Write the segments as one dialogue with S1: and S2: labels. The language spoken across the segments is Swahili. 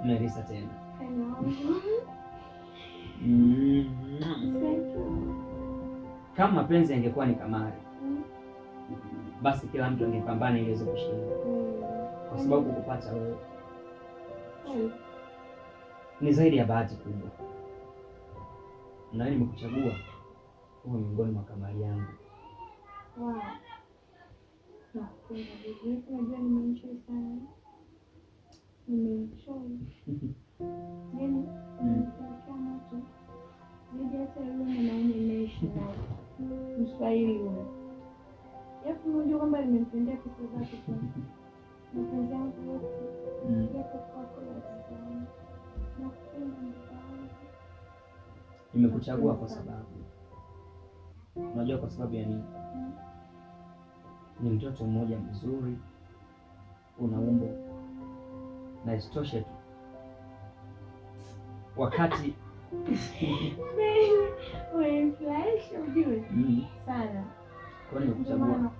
S1: Melissa tena. Kama mapenzi yangekuwa ni kamari, basi kila mtu angepambana ili aweze kushinda, kwa sababu kupata wewe ni zaidi ya bahati kubwa, na mimi nimekuchagua uwe miongoni mwa kamari yangu.
S2: Wow. Nakupenda bibi. Unajua nimeenjoy sana. Nimeenjoy. Yaani nimepata moto. Zaidi hata yule mwanaume nimeishi naye. Mswahili huyo. Yaani unajua kwamba nimempendea pesa zake tu. Mapenzi yangu yote yako kwako na tazama. Nakupenda mpenzi.
S1: Nimekuchagua kwa sababu unajua kwa sababu ya nini? Ni mtoto mmoja mzuri, una umbo na isitoshe tu wakati
S2: wewe flash ujue sana.
S1: Kwa nini nimekuchagua?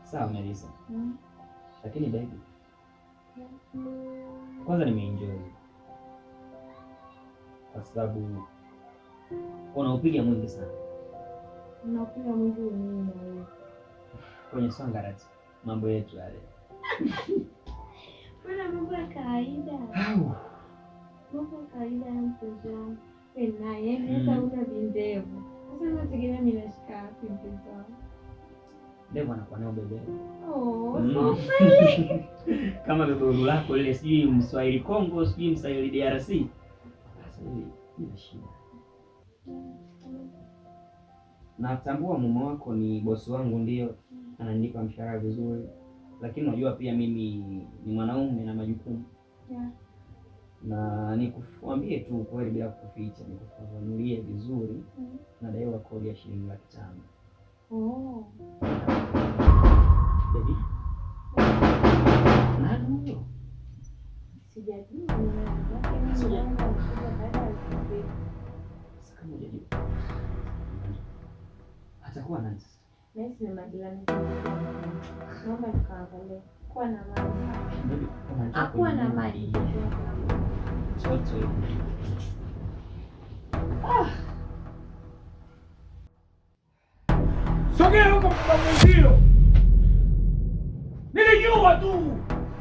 S1: Sawa Melissa. Lakini baby, kwanza nimeenjoy kwa sababu unaupiga mwingi sana.
S2: Unapiga mwingi nini na wewe?
S1: Kwenye Swangarati mambo yetu yale.
S2: Bwana mambo ya kawaida. Mambo ya kawaida ya mpenzi wangu. Naye hata una vindevu. Sasa unategemea mimi nashika wapi mpenzi wangu?
S1: Ndevu anakuwa nao bebe.
S2: So funny.
S1: Kama bebe lako lile sijui Mswahili Kongo, sijui Mswahili DRC. Sasa ni shida. Natambua mume wako ni bosi wangu, ndio ananipa mshahara vizuri, lakini unajua pia mimi ni mwanaume na majukumu. Na nikuambie tu kweli bila kukuficha, nikufafanulie vizuri, nadaiwa kodi ya shilingi 500,000. Baby. Nani huyo?
S2: Sijajua.
S1: Kama hujajua. Atakuwa nani sasa?
S2: Mimi ni majirani. Naomba nikaangalie. Kuwa na maji. Hakuwa na maji.
S1: Toto.
S3: Sogea huko kwa mwenzio. Nilijua tu.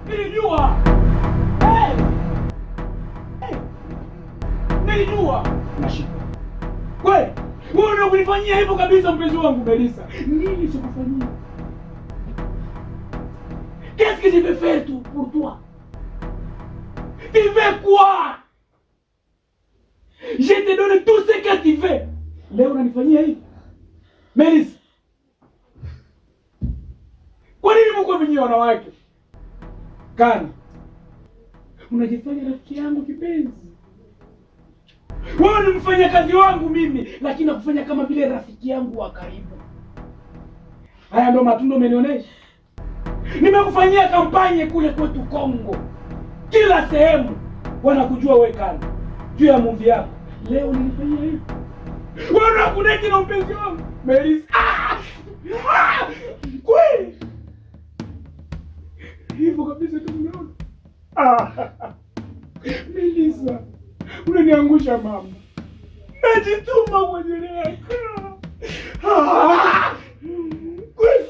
S3: Nilijua. Nilijua. Nashika. Kweli. Wewe ndio kunifanyia hivyo kabisa mpenzi wangu Melissa. Nini sikufanyia? Qu'est-ce que je vais faire tout pour toi? Tu veux quoi? Je te donne tout ce que tu veux. Leo unanifanyia hivi? Melissa. Kwa nini mko vinyi wanawake? Kana. Unajifanya rafiki yangu kipenzi. Wewe ni mfanyakazi wangu mimi, lakini nakufanya kama vile rafiki yangu wa karibu. Haya ndo matunda umenionyesha. Nimekufanyia kampanye kule kwetu Kongo. Kila sehemu wanakujua wewe Kana. Juu ya movie yako. Leo nilifanyia hivi. Wewe unakudeti na mpenzi wangu Melissa. Kweli. Hivyo kabisa tumeona. Melissa. Unaniangusha mama. Najituma kwa ajili yako. Kweli.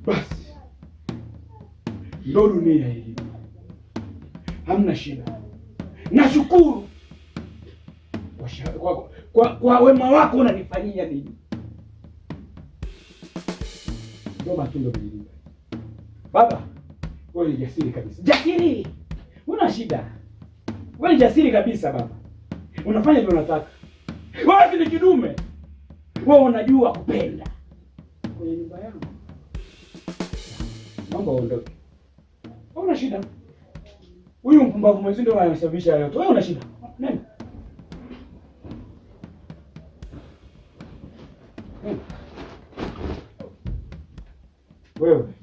S3: Basi. Ndo dunia hii. Hamna shida. Nashukuru. Kwa wema wako unanifanyia nini? Ndo matunda mjini. Baba, wewe ni jasiri kabisa. Jasiri! Una shida. Wewe ni jasiri kabisa baba. Unafanya vile unataka. Wewe si ni kidume. Wewe unajua kupenda. Kwenye nyumba yangu. Naomba uondoke. Una shida. Huyu mpumbavu mwezi ndio anasababisha yote. Wewe una shida. Nenda. Wewe